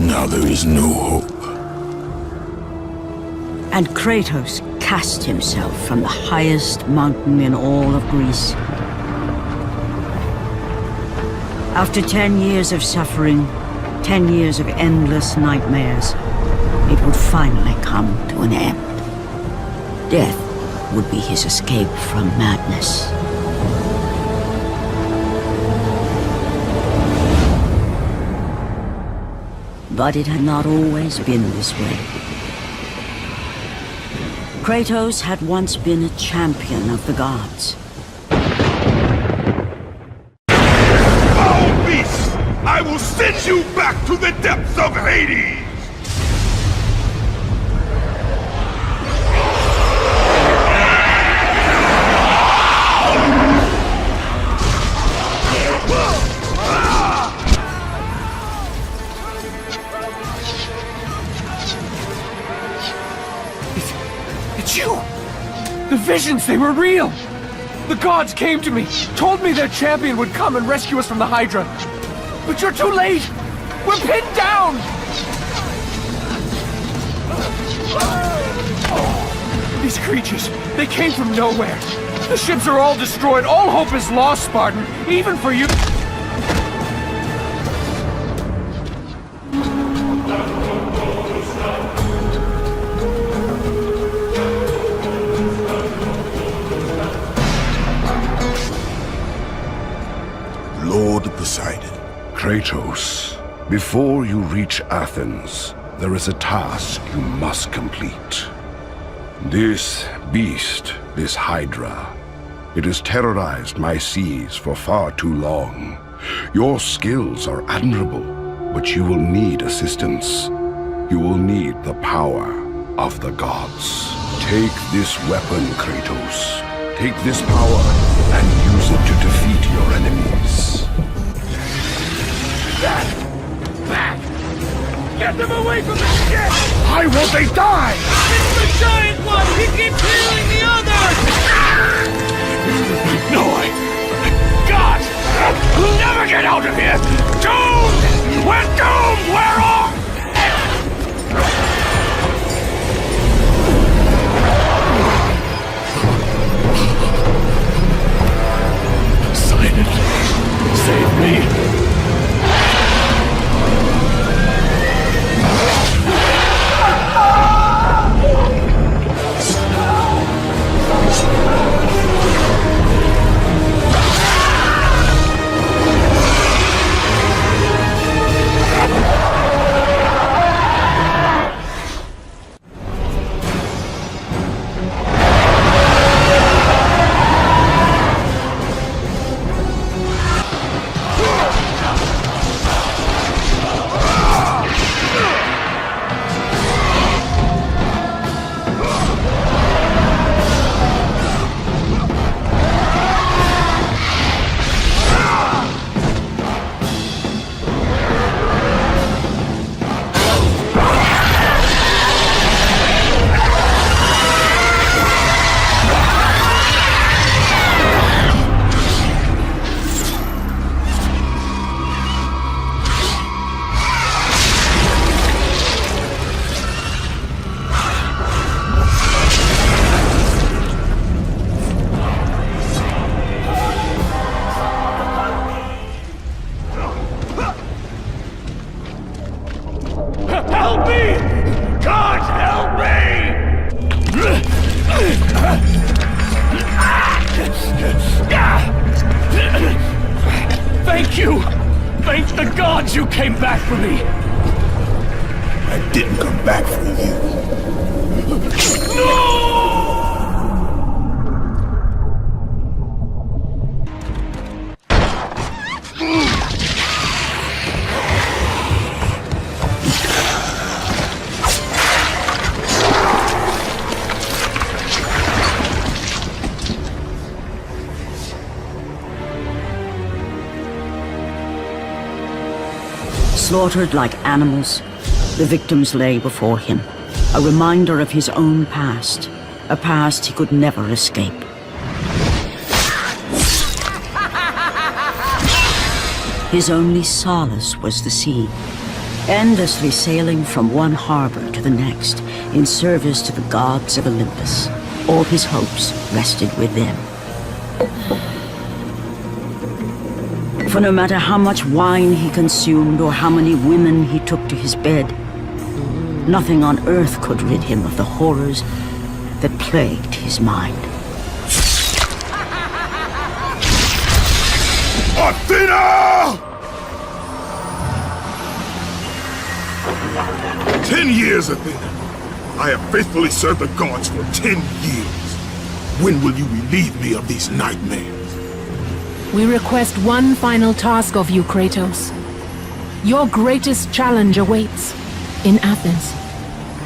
Now there is no hope. And Kratos cast himself from the highest mountain in all of Greece. After 10 years of suffering, 10 years of endless nightmares, it would finally come to an end. Death would be his escape from madness. But it had not always been this way. Kratos had once been a champion of the gods. Foul beast! I will send you back to the depths of Hades! It's you! The visions, they were real! The gods came to me, told me their champion would come and rescue us from the Hydra. But you're too late! We're pinned down! These creatures, they came from nowhere. The ships are all destroyed, all hope is lost, Spartan, even for you. Lord Poseidon. Kratos, before you reach Athens, there is a task you must complete. This beast, this Hydra, it has terrorized my seas for far too long. Your skills are admirable, but you will need assistance. You will need the power of the gods. Take this weapon, Kratos. Take this power and use it to defeat your enemies. Back! Get them away from the ship! Why won't they die? It's the giant one! He keeps healing the others! No way! God! We'll never get out of here! Doomed! We're doomed! We're off! Poseidon! Save me! Help me! God, help me! Thank you! Thank the gods you came back for me! I didn't come back for you. No! Slaughtered like animals, the victims lay before him, a reminder of his own past, a past he could never escape. His only solace was the sea, endlessly sailing from one harbor to the next in service to the gods of Olympus. All his hopes rested with them. For no matter how much wine he consumed or how many women he took to his bed, nothing on earth could rid him of the horrors that plagued his mind. Athena! 10 years, Athena. I have faithfully served the gods for 10 years. When will you relieve me of these nightmares? We request one final task of you, Kratos. Your greatest challenge awaits in Athens,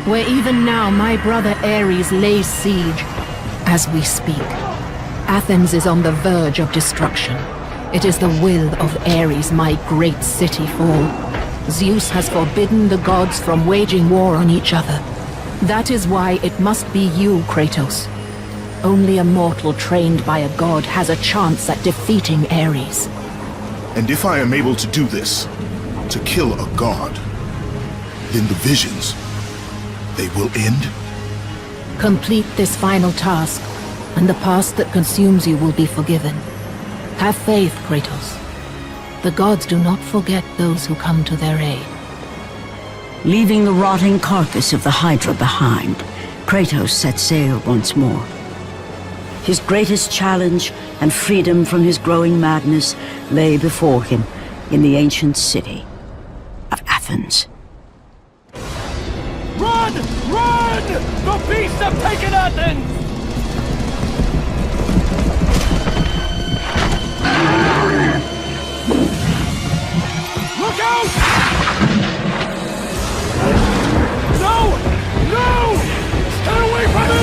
where even now my brother Ares lays siege as we speak. Athens is on the verge of destruction. It is the will of Ares my great city fall. Zeus has forbidden the gods from waging war on each other. That is why it must be you, Kratos. Only a mortal trained by a god has a chance at defeating Ares. And if I am able to do this, to kill a god, then the visions, they will end? Complete this final task, and the past that consumes you will be forgiven. Have faith, Kratos. The gods do not forget those who come to their aid. Leaving the rotting carcass of the Hydra behind, Kratos set sail once more. His greatest challenge and freedom from his growing madness lay before him in the ancient city of Athens. Run! Run! The beasts have taken Athens! Look out! No! No! Stay away from me!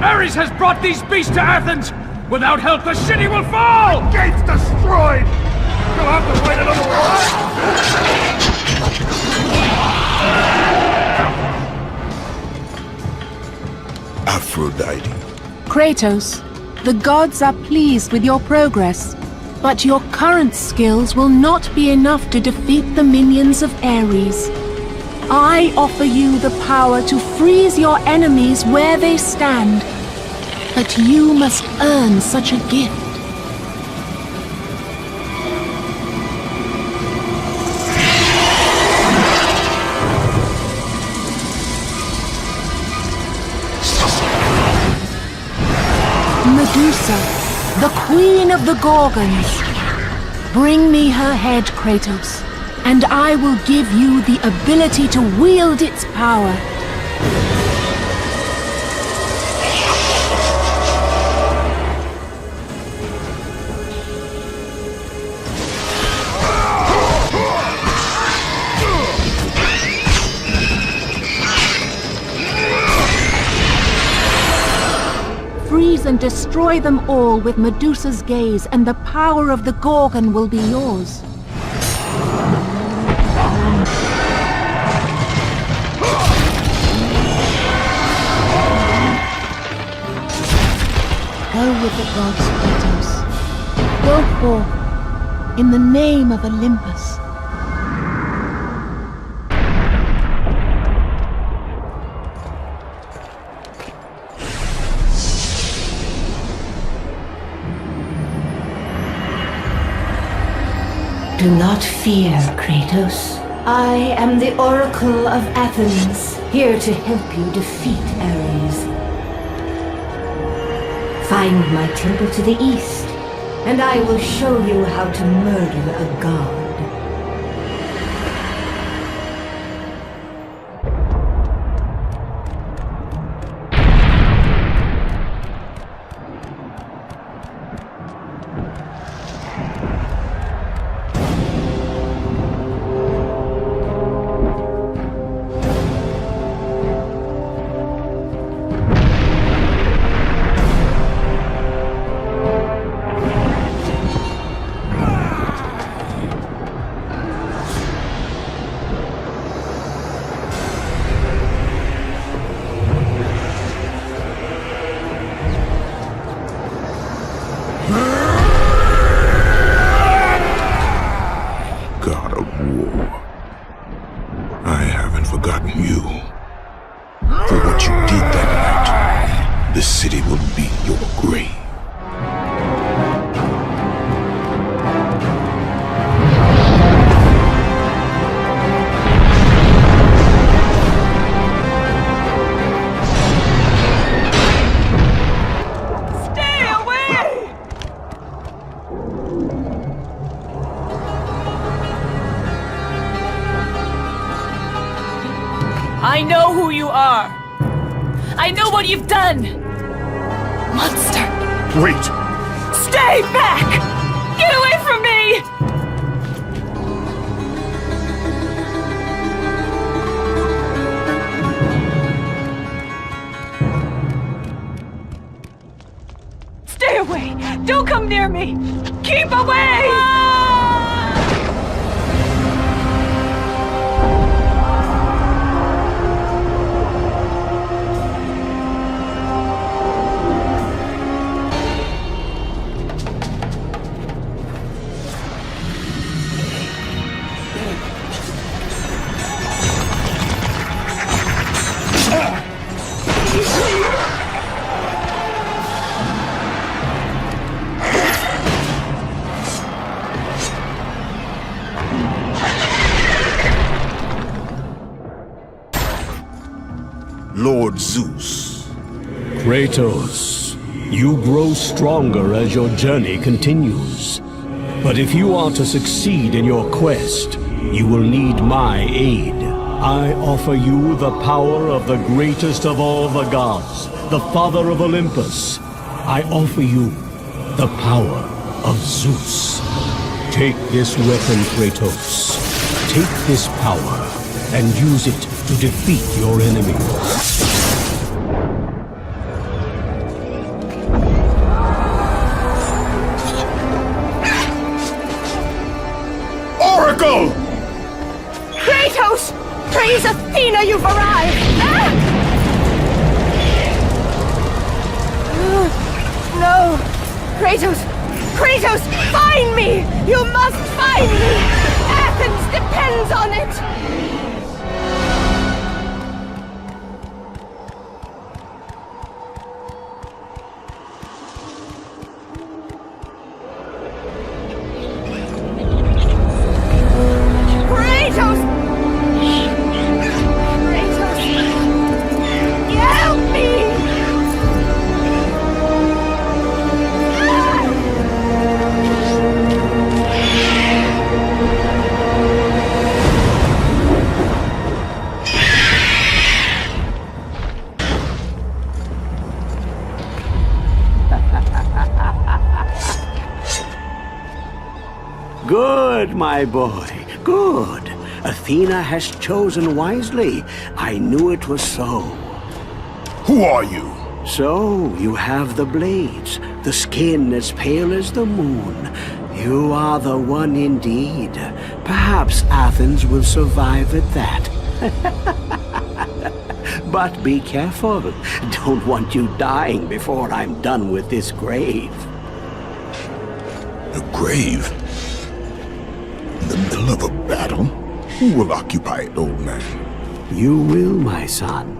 Ares has brought these beasts to Athens! Without help, the city will fall! The gate's destroyed! You'll have to wait another while! Aphrodite. Kratos, the gods are pleased with your progress, but your current skills will not be enough to defeat the minions of Ares. I offer you the power to freeze your enemies where they stand, but you must earn such a gift. Medusa, the queen of the Gorgons. Bring me her head, Kratos, and I will give you the ability to wield its power. Freeze and destroy them all with Medusa's gaze, and the power of the Gorgon will be yours. Go with the gods, Kratos. Go forth, in the name of Olympus. Do not fear, Kratos. I am the Oracle of Athens, here to help you defeat Ares. Find my temple to the east, and I will show you how to murder a god. This city will be your grave. Stay away! I know who you are. I know what you've done. Monster. Wait! Stay back! Get away from me! Stay away! Don't come near me! Keep away! Lord Zeus. Kratos, you grow stronger as your journey continues. But if you are to succeed in your quest, you will need my aid. I offer you the power of the greatest of all the gods, the father of Olympus. I offer you the power of Zeus. Take this weapon, Kratos. Take this power and use it to defeat your enemies. Oracle! Kratos! Praise Athena, you've arrived! Ah! No! Kratos! Kratos, find me! You must find me! Athens depends on it! Kratos! Kratos! Help me! Good, my boy, good. Athena has chosen wisely. I knew it was so. Who are you? So, you have the blades, the skin as pale as the moon. You are the one indeed. Perhaps Athens will survive at that. But be careful. Don't want you dying before I'm done with this grave. A grave? In the middle of a battle? Who will occupy it, old man? You will, my son.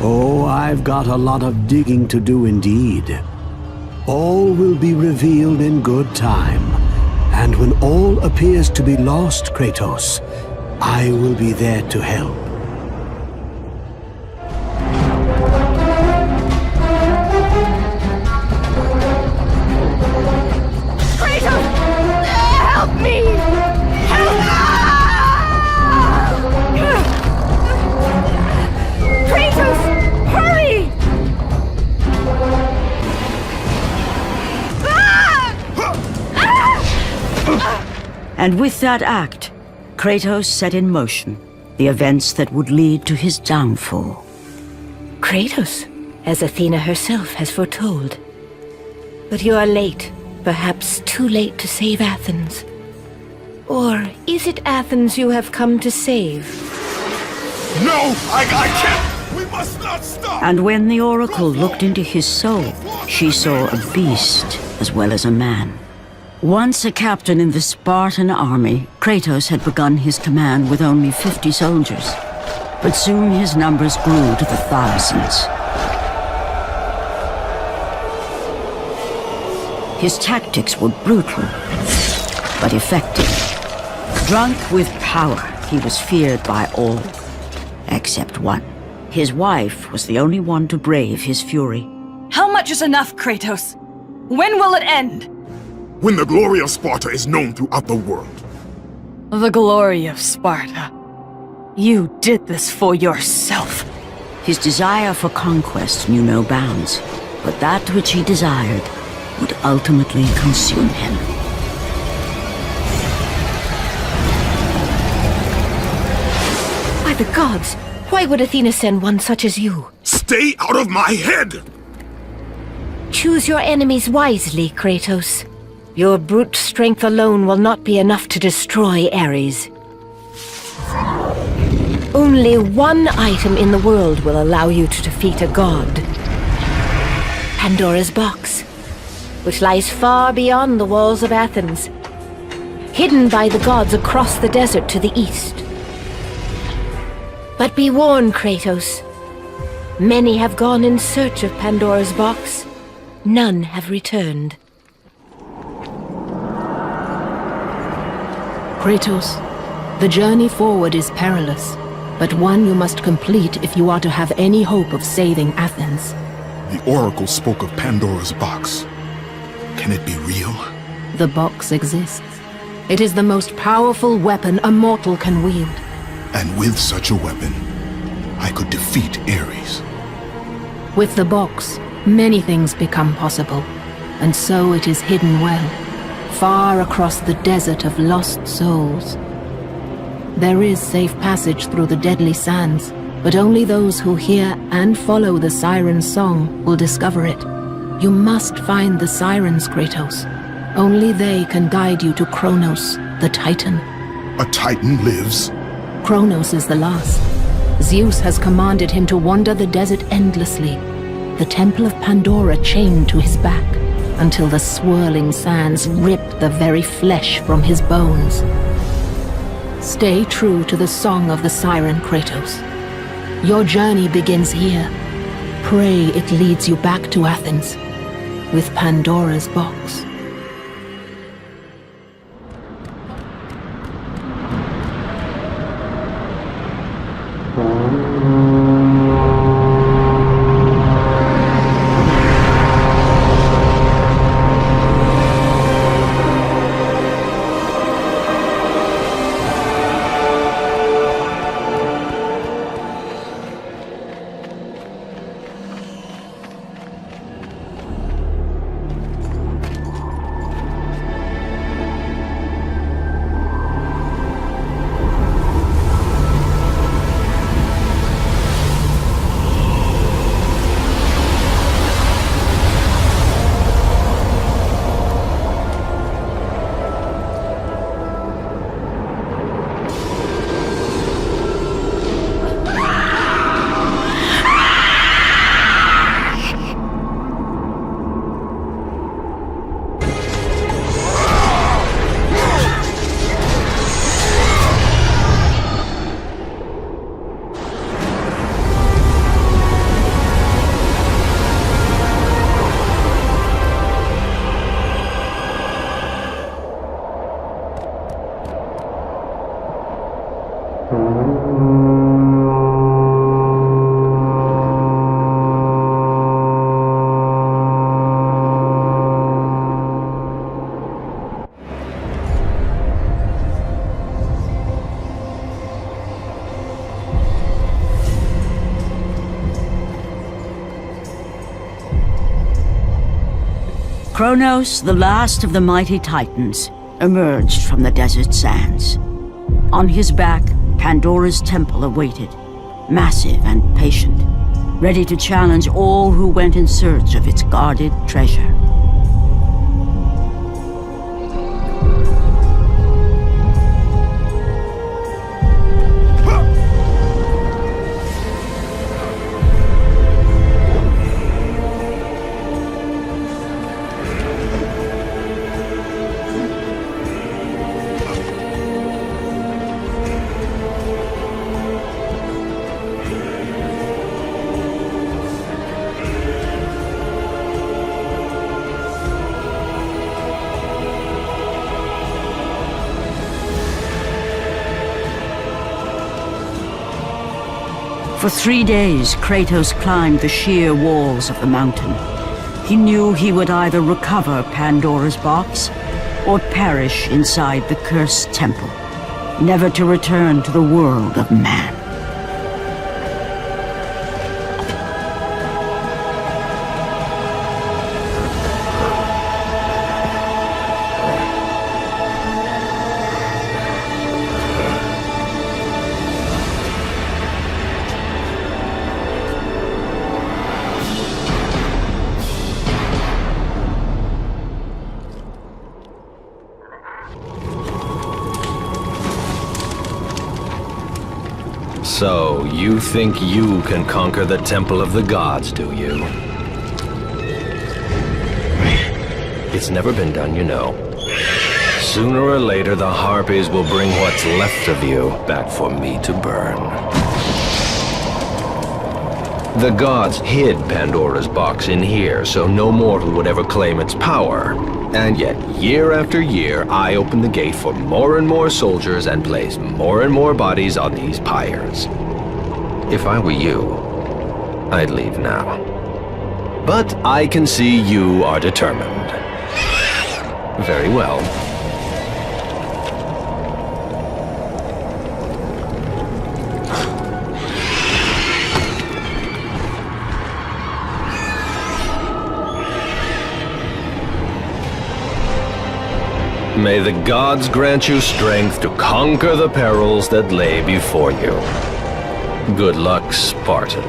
Oh, I've got a lot of digging to do indeed. All will be revealed in good time. And when all appears to be lost, Kratos, I will be there to help. Kratos! Help me! Help! Kratos! Hurry! And with that act, Kratos set in motion the events that would lead to his downfall. Kratos, as Athena herself has foretold. But you are late, perhaps too late to save Athens. Or is it Athens you have come to save? No! I can't! We must not stop! And when the Oracle looked into his soul, she saw a beast as well as a man. Once a captain in the Spartan army, Kratos had begun his command with only 50 soldiers. But soon his numbers grew to the thousands. His tactics were brutal, but effective. Drunk with power, he was feared by all, except one. His wife was the only one to brave his fury. How much is enough, Kratos? When will it end? When the glory of Sparta is known throughout the world. The glory of Sparta. You did this for yourself. His desire for conquest knew no bounds, but that which he desired would ultimately consume him. By the gods, why would Athena send one such as you? Stay out of my head! Choose your enemies wisely, Kratos. Your brute strength alone will not be enough to destroy Ares. Only one item in the world will allow you to defeat a god. Pandora's box, which lies far beyond the walls of Athens, hidden by the gods across the desert to the east. But be warned, Kratos. Many have gone in search of Pandora's box. None have returned. Kratos, the journey forward is perilous, but one you must complete if you are to have any hope of saving Athens. The Oracle spoke of Pandora's box. Can it be real? The box exists. It is the most powerful weapon a mortal can wield. And with such a weapon, I could defeat Ares. With the box, many things become possible, and so it is hidden well, far across the desert of lost souls. There is safe passage through the deadly sands, but only those who hear and follow the siren's song will discover it. You must find the sirens, Kratos. Only they can guide you to Kronos, the Titan. A Titan lives? Kronos is the last. Zeus has commanded him to wander the desert endlessly, the temple of Pandora chained to his back, until the swirling sands rip the very flesh from his bones. Stay true to the song of the siren, Kratos. Your journey begins here. Pray it leads you back to Athens, with Pandora's box. Kronos, the last of the mighty Titans, emerged from the desert sands. On his back, Pandora's temple awaited, massive and patient, ready to challenge all who went in search of its guarded treasure. For 3 days, Kratos climbed the sheer walls of the mountain. He knew he would either recover Pandora's box or perish inside the cursed temple, never to return to the world of man. So, you think you can conquer the Temple of the Gods, do you? It's never been done, you know. Sooner or later, the Harpies will bring what's left of you back for me to burn. The gods hid Pandora's box in here, so no mortal would ever claim its power. And yet, year after year, I open the gate for more and more soldiers and place more and more bodies on these pyres. If I were you, I'd leave now. But I can see you are determined. Very well. May the gods grant you strength to conquer the perils that lay before you. Good luck, Spartan.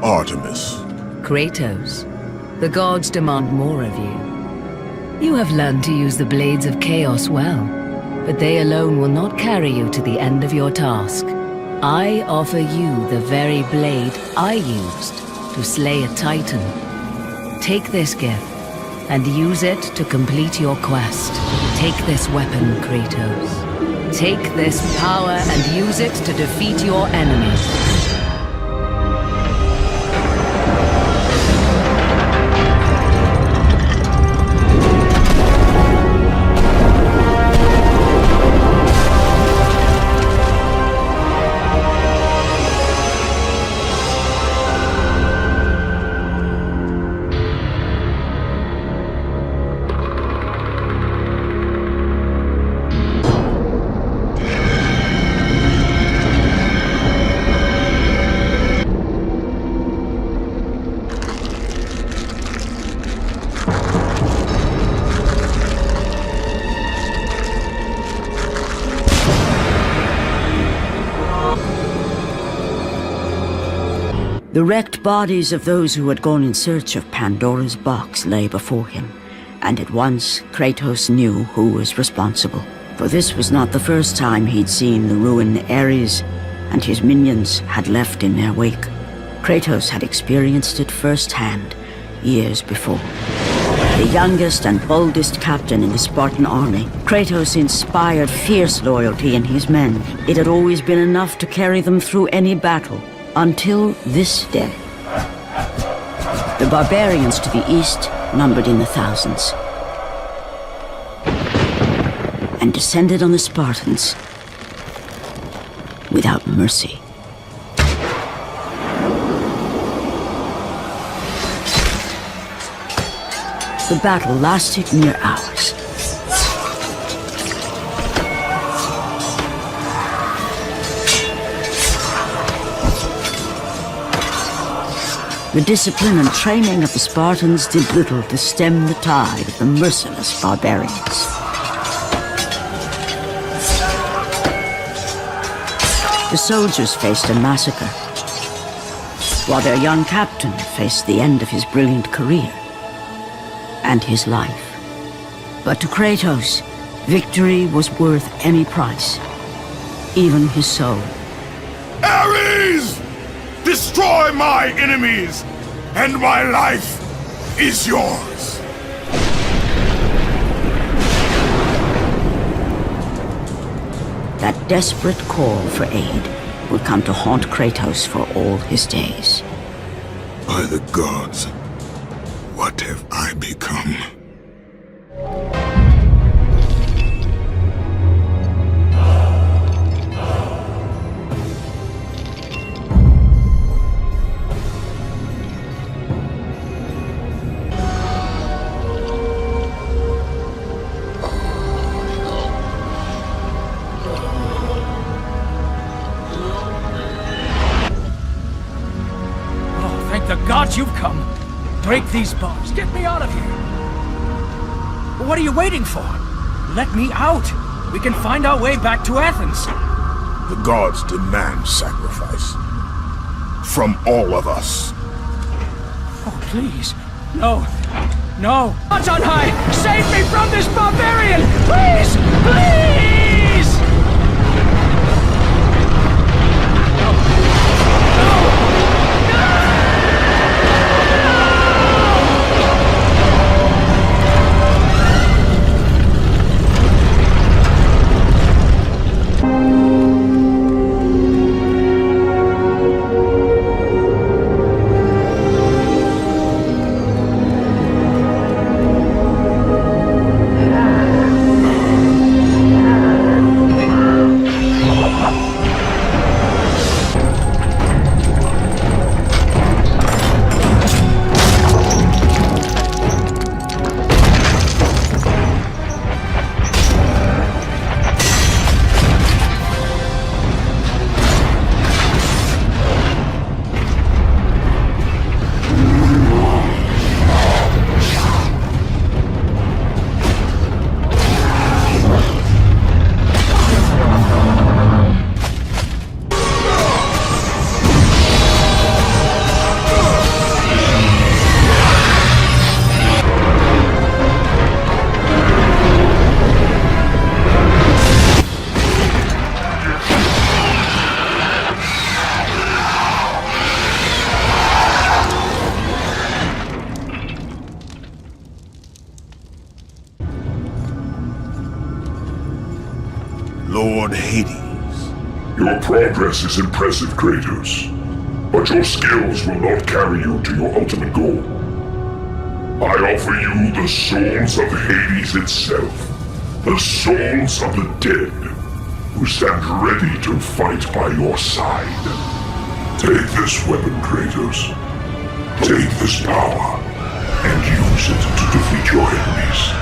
Artemis. Kratos, the gods demand more of you. You have learned to use the blades of chaos well, but they alone will not carry you to the end of your task. I offer you the very blade I used to slay a Titan. Take this gift and use it to complete your quest. Take this weapon, Kratos. Take this power and use it to defeat your enemies. The wrecked bodies of those who had gone in search of Pandora's box lay before him, and at once Kratos knew who was responsible. For this was not the first time he'd seen the ruin Ares and his minions had left in their wake. Kratos had experienced it firsthand years before. The youngest and boldest captain in the Spartan army, Kratos inspired fierce loyalty in his men. It had always been enough to carry them through any battle. Until this day. The barbarians to the east numbered in the thousands, and descended on the Spartans without mercy. The battle lasted near hours. The discipline and training of the Spartans did little to stem the tide of the merciless barbarians. The soldiers faced a massacre, while their young captain faced the end of his brilliant career and his life. But to Kratos, victory was worth any price, even his soul. Ares! Destroy my enemies, and my life is yours. That desperate call for aid would come to haunt Kratos for all his days. By the gods, what have I become? you've come. Break these bars. Get me out of here. What are you waiting for? Let me out. We can find our way back to Athens. The gods demand sacrifice. From all of us. Oh, please. No. No. Gods on high! Save me from this barbarian! Please! Please! Lord Hades. Your progress is impressive, Kratos. But your skills will not carry you to your ultimate goal. I offer you the souls of Hades itself. The souls of the dead, who stand ready to fight by your side. Take this weapon, Kratos. Take this power, and use it to defeat your enemies.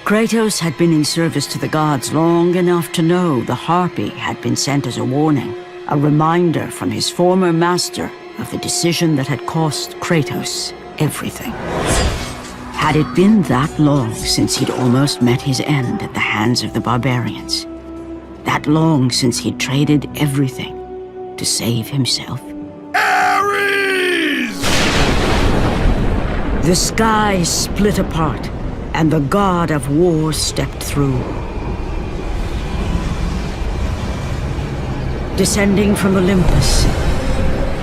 Kratos had been in service to the gods long enough to know the Harpy had been sent as a warning, a reminder from his former master of the decision that had cost Kratos everything. Had it been that long since he'd almost met his end at the hands of the barbarians? That long since he'd traded everything to save himself? Ares! The sky split apart, and the god of war stepped through. Descending from Olympus,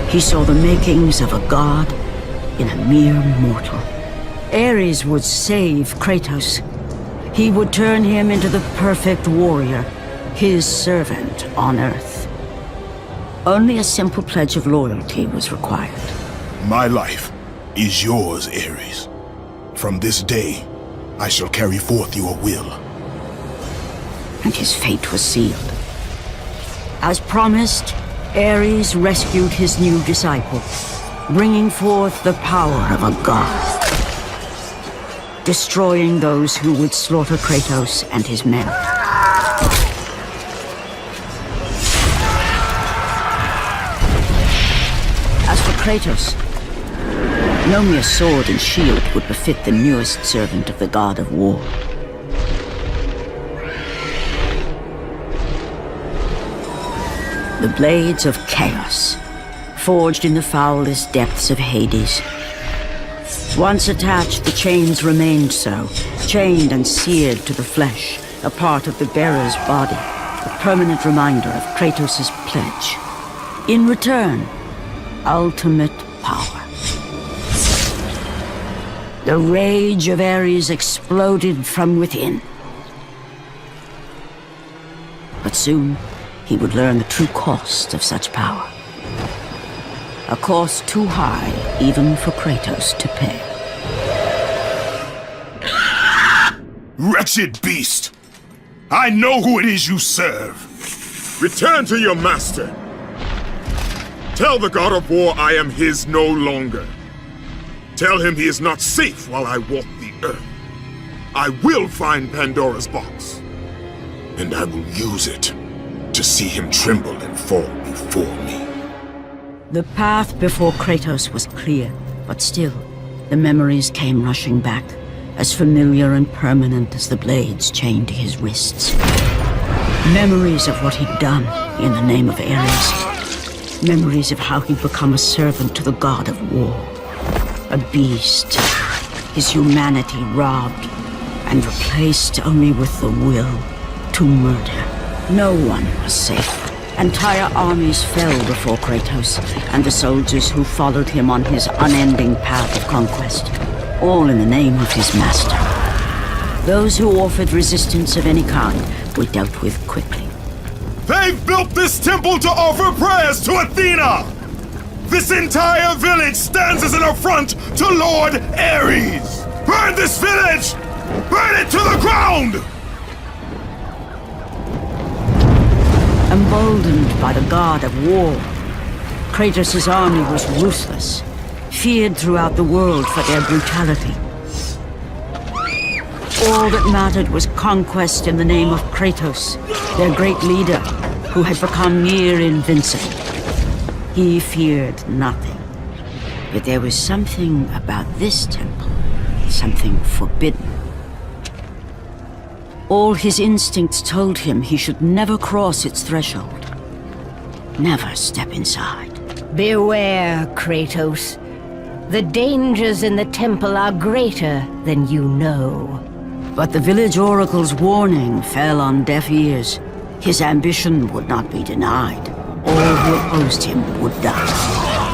he saw the makings of a god in a mere mortal. Ares would save Kratos. He would turn him into the perfect warrior, his servant on Earth. Only a simple pledge of loyalty was required. My life is yours, Ares. From this day, I shall carry forth your will. And his fate was sealed. As promised, Ares rescued his new disciple, bringing forth the power of a god, destroying those who would slaughter Kratos and his men. As for Kratos, no mere sword and shield would befit the newest servant of the god of war. The blades of chaos, forged in the foulest depths of Hades. Once attached, the chains remained so, chained and seared to the flesh, a part of the bearer's body, a permanent reminder of Kratos' pledge. In return, ultimate power. The rage of Ares exploded from within. But soon, he would learn the true cost of such power. A cost too high even for Kratos to pay. Wretched beast! I know who it is you serve! Return to your master! Tell the god of war I am his no longer. Tell him he is not safe while I walk the earth. I will find Pandora's box. And I will use it to see him tremble and fall before me. The path before Kratos was clear, but still, the memories came rushing back, as familiar and permanent as the blades chained to his wrists. Memories of what he'd done in the name of Ares. Memories of how he'd become a servant to the god of war. A beast, his humanity robbed and replaced only with the will to murder. No one was safe. Entire armies fell before Kratos and the soldiers who followed him on his unending path of conquest, all in the name of his master. Those who offered resistance of any kind were dealt with quickly. They've built this temple to offer prayers to Athena! This entire village stands as an affront to Lord Ares! Burn this village! Burn it to the ground! Emboldened by the god of war, Kratos' army was ruthless, feared throughout the world for their brutality. All that mattered was conquest in the name of Kratos, their great leader, who had become near invincible. He feared nothing. But there was something about this temple, something forbidden. All his instincts told him he should never cross its threshold. Never step inside. Beware, Kratos. The dangers in the temple are greater than you know. But the village oracle's warning fell on deaf ears. His ambition would not be denied. All who opposed him would die.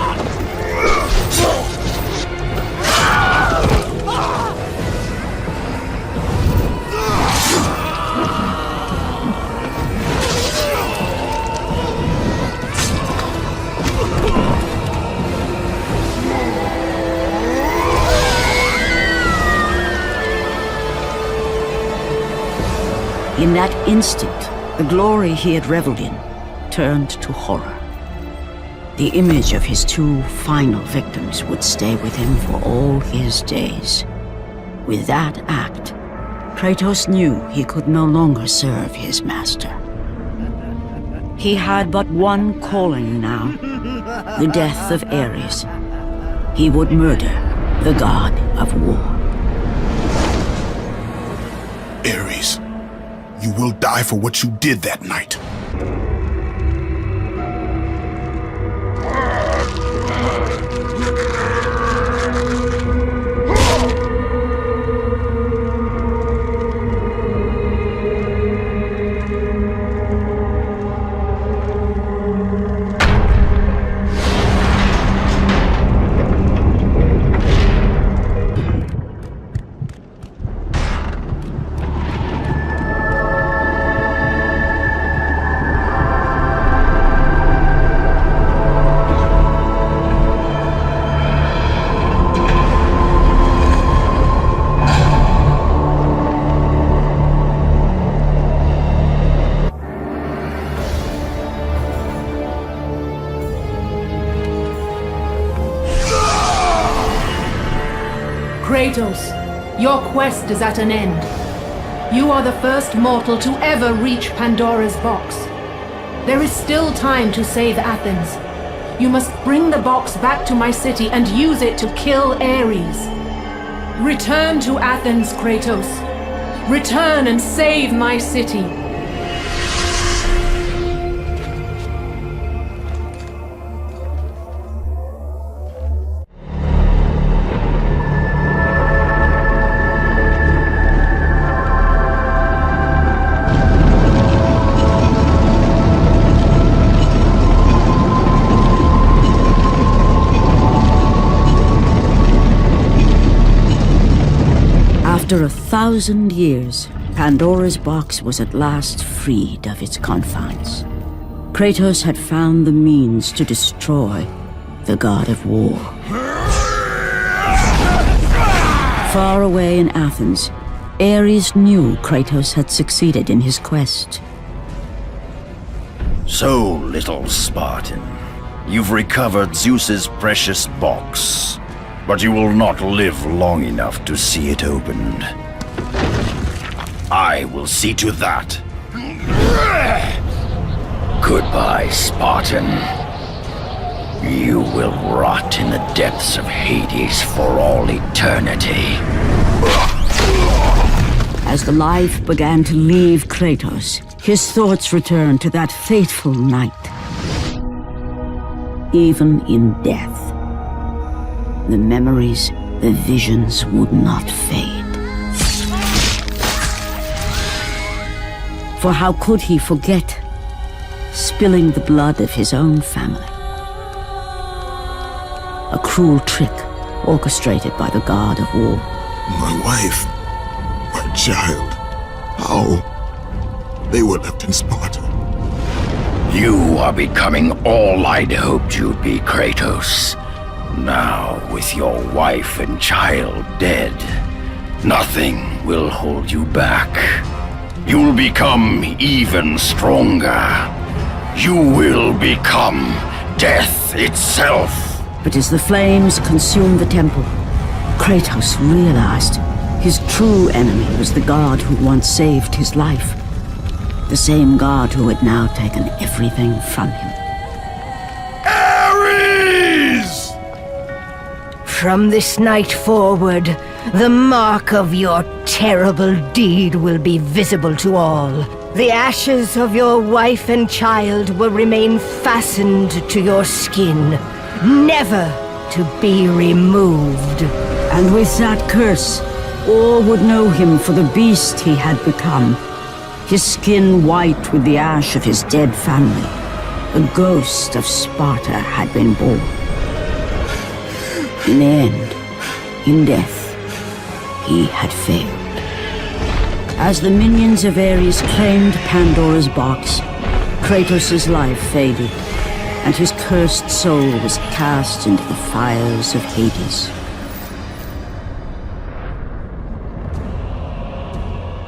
In that instant, the glory he had reveled in turned to horror. The image of his two final victims would stay with him for all his days. With that act, Kratos knew he could no longer serve his master. He had but one calling now, the death of Ares. He would murder the god of war. Ares, you will die for what you did that night. Kratos, your quest is at an end. You are the first mortal to ever reach Pandora's box. There is still time to save Athens. You must bring the box back to my city and use it to kill Ares. Return to Athens, Kratos. Return and save my city. After 1,000 years, Pandora's box was at last freed of its confines. Kratos had found the means to destroy the god of war. Far away in Athens, Ares knew Kratos had succeeded in his quest. So, little Spartan, you've recovered Zeus's precious box. But you will not live long enough to see it opened. I will see to that. Goodbye, Spartan. You will rot in the depths of Hades for all eternity. As the life began to leave Kratos, his thoughts returned to that fateful night. Even in death, the memories, the visions would not fade. For how could he forget spilling the blood of his own family? A cruel trick orchestrated by the god of war. My wife, my child, how? They were left in Sparta. You are becoming all I'd hoped you'd be, Kratos. Now, with your wife and child dead, nothing will hold you back. You'll become even stronger. You will become death itself. But as the flames consumed the temple, Kratos realized his true enemy was the god who once saved his life. The same god who had now taken everything from him. From this night forward, the mark of your terrible deed will be visible to all. The ashes of your wife and child will remain fastened to your skin, never to be removed. And with that curse, all would know him for the beast he had become. His skin white with the ash of his dead family. The ghost of Sparta had been born. In the end, in death, he had failed. As the minions of Ares claimed Pandora's box, Kratos' life faded, and his cursed soul was cast into the fires of Hades.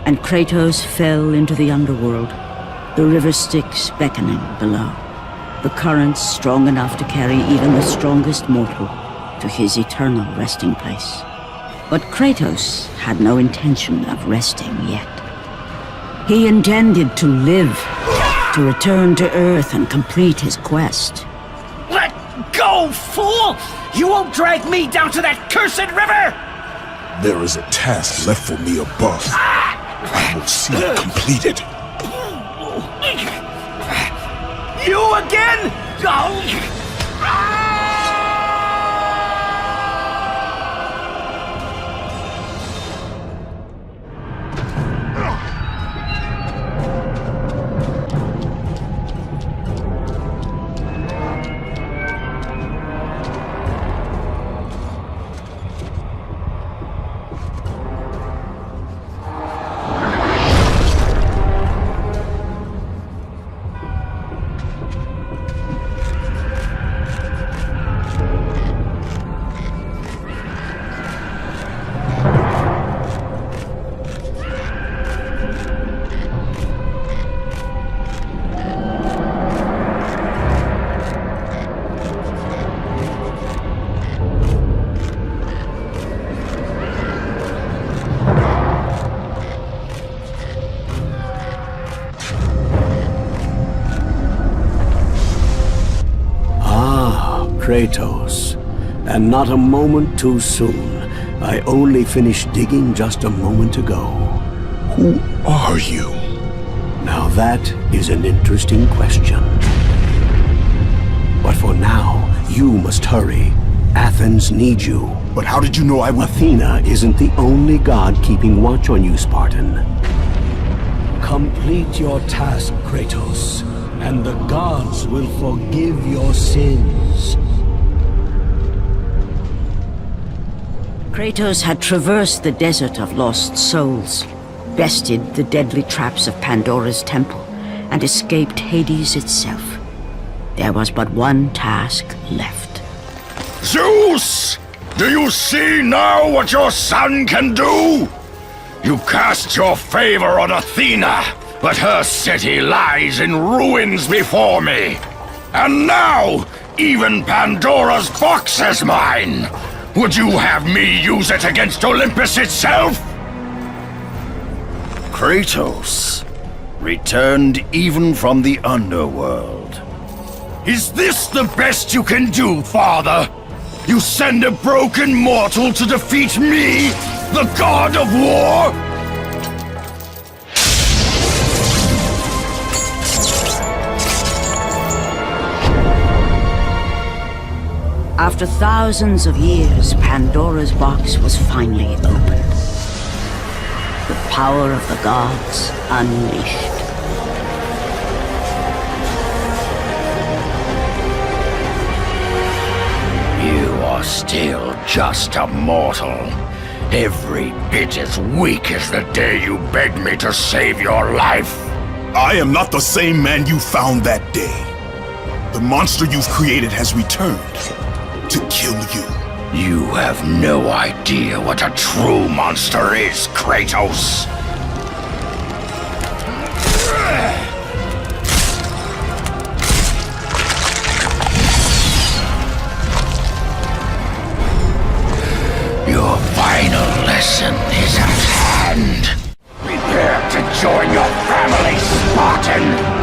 And Kratos fell into the underworld, the river Styx beckoning below, the currents strong enough to carry even the strongest mortal to his eternal resting place. But Kratos had no intention of resting yet. He intended to live, to return to Earth and complete his quest. Let go, fool! You won't drag me down to that cursed river! There is a task left for me above. I will see it completed. You again? Oh. Kratos, and not a moment too soon. I only finished digging just a moment ago. Who are you? Now that is an interesting question. But for now, you must hurry. Athens needs you. But how did you know I would... Athena isn't the only god keeping watch on you, Spartan. Complete your task, Kratos, and the gods will forgive your sins. Kratos had traversed the desert of lost souls, bested the deadly traps of Pandora's temple, and escaped Hades itself. There was but one task left. Zeus! Do you see now what your son can do? You cast your favor on Athena, but her city lies in ruins before me. And now, even Pandora's box is mine! Would you have me use it against Olympus itself? Kratos, returned even from the underworld. Is this the best you can do, father? You send a broken mortal to defeat me, the god of war? After thousands of years, Pandora's box was finally opened. The power of the gods unleashed. You are still just a mortal. Every bit as weak as the day you begged me to save your life. I am not the same man you found that day. The monster you've created has returned to kill you. You have no idea what a true monster is, Kratos. Your final lesson is at hand. Prepare to join your family, Spartan!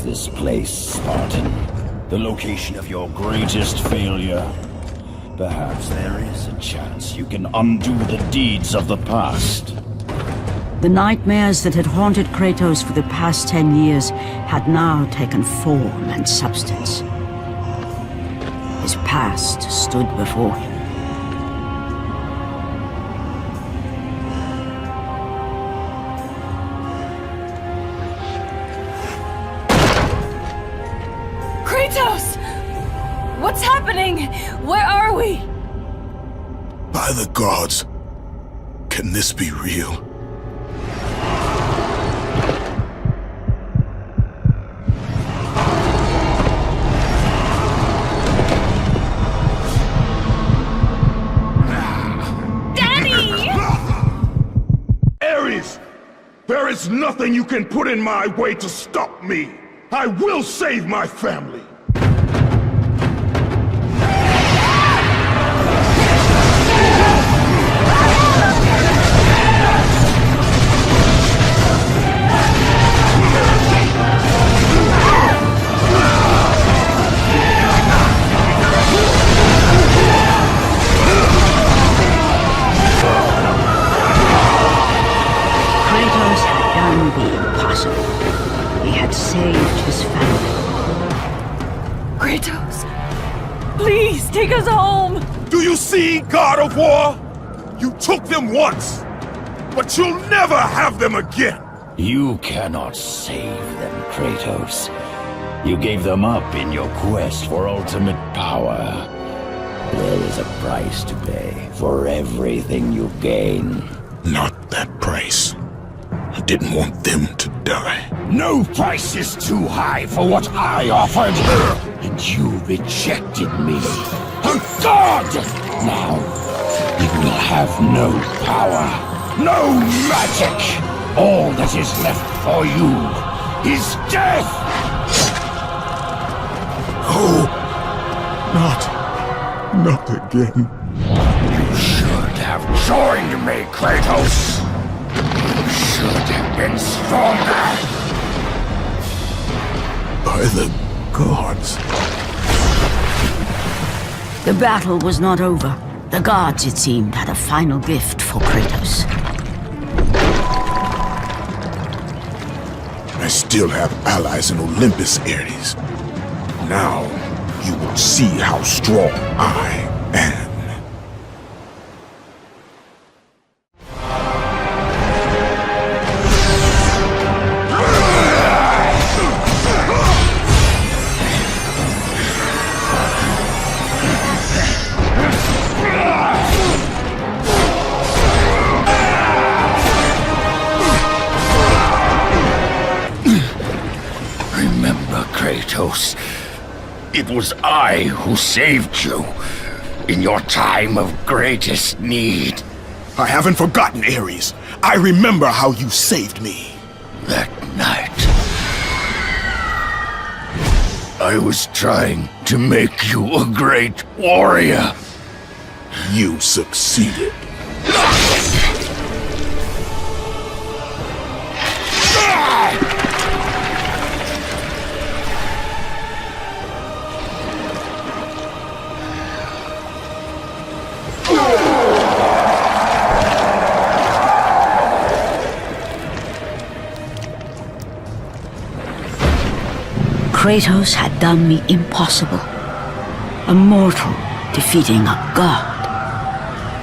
This place, Spartan. The location of your greatest failure. Perhaps there is a chance you can undo the deeds of the past. The nightmares that had haunted Kratos for the past 10 years had now taken form and substance. His past stood before him. What's happening? Where are we? By the gods, can this be real? Daddy! Ares! There is nothing you can put in my way to stop me! I will save my family! take us home! Do you see, God of War? You took them once, but you'll never have them again! You cannot save them, Kratos. You gave them up in your quest for ultimate power. There is a price to pay for everything you gain. Not that price. I didn't want them to die. No price is too high for what I offered, and you rejected me. A god! Now, you will have no power, no magic. All that is left for you is death! Oh, not again. You should have joined me, Kratos. You should have been stronger. By the gods. The battle was not over. The gods, it seemed, had a final gift for Kratos. I still have allies in Olympus, Ares. Now, you will see how strong I am. Kratos, it was I who saved you in your time of greatest need. I haven't forgotten, Ares. I remember how you saved me. That night, I was trying to make you a great warrior. You succeeded. Kratos had done the impossible. A mortal defeating a god.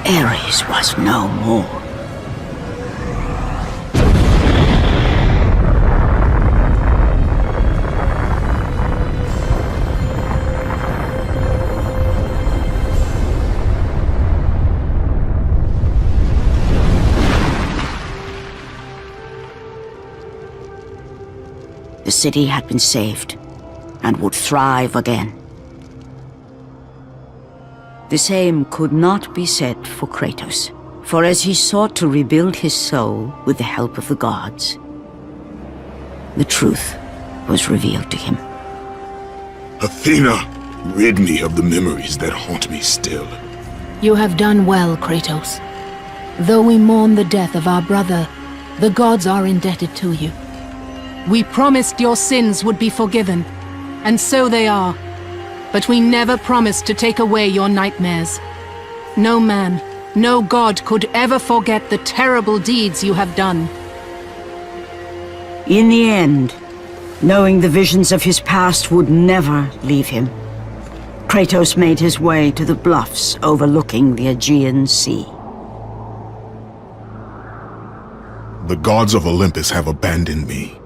Ares was no more. The city had been saved and would thrive again. The same could not be said for Kratos, for as he sought to rebuild his soul with the help of the gods, the truth was revealed to him. Athena, rid me of the memories that haunt me still. You have done well, Kratos. Though we mourn the death of our brother, the gods are indebted to you. We promised your sins would be forgiven, and so they are. But we never promised to take away your nightmares. No man, no god could ever forget the terrible deeds you have done. In the end, knowing the visions of his past would never leave him, Kratos made his way to the bluffs overlooking the Aegean Sea. The gods of Olympus have abandoned me.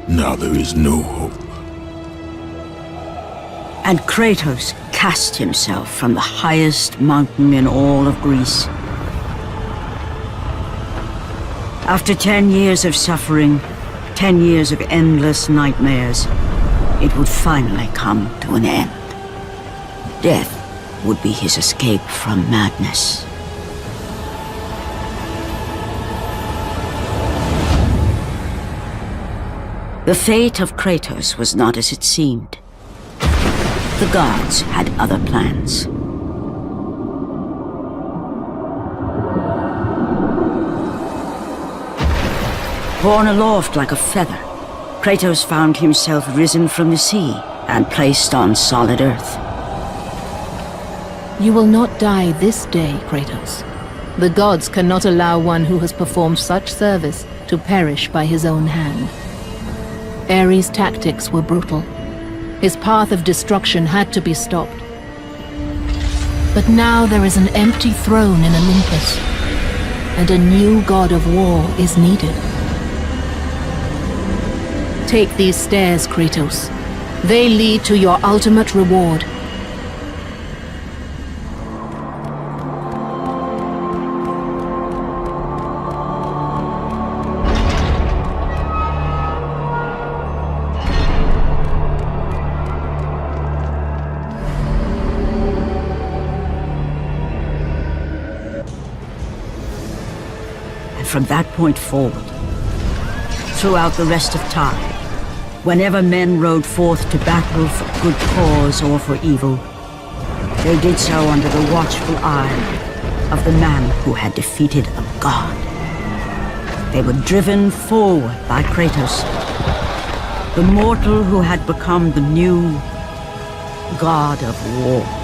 Now there is no hope. And Kratos cast himself from the highest mountain in all of Greece. After 10 years of suffering, 10 years of endless nightmares, it would finally come to an end. Death would be his escape from madness. The fate of Kratos was not as it seemed. The gods had other plans. Borne aloft like a feather, Kratos found himself risen from the sea and placed on solid earth. You will not die this day, Kratos. The gods cannot allow one who has performed such service to perish by his own hand. Ares' tactics were brutal. His path of destruction had to be stopped. But now there is an empty throne in Olympus, and a new god of war is needed. Take these stairs, Kratos. They lead to your ultimate reward. From that point forward, throughout the rest of time, whenever men rode forth to battle for good cause or for evil, they did so under the watchful eye of the man who had defeated a god. They were driven forward by Kratos, the mortal who had become the new god of war.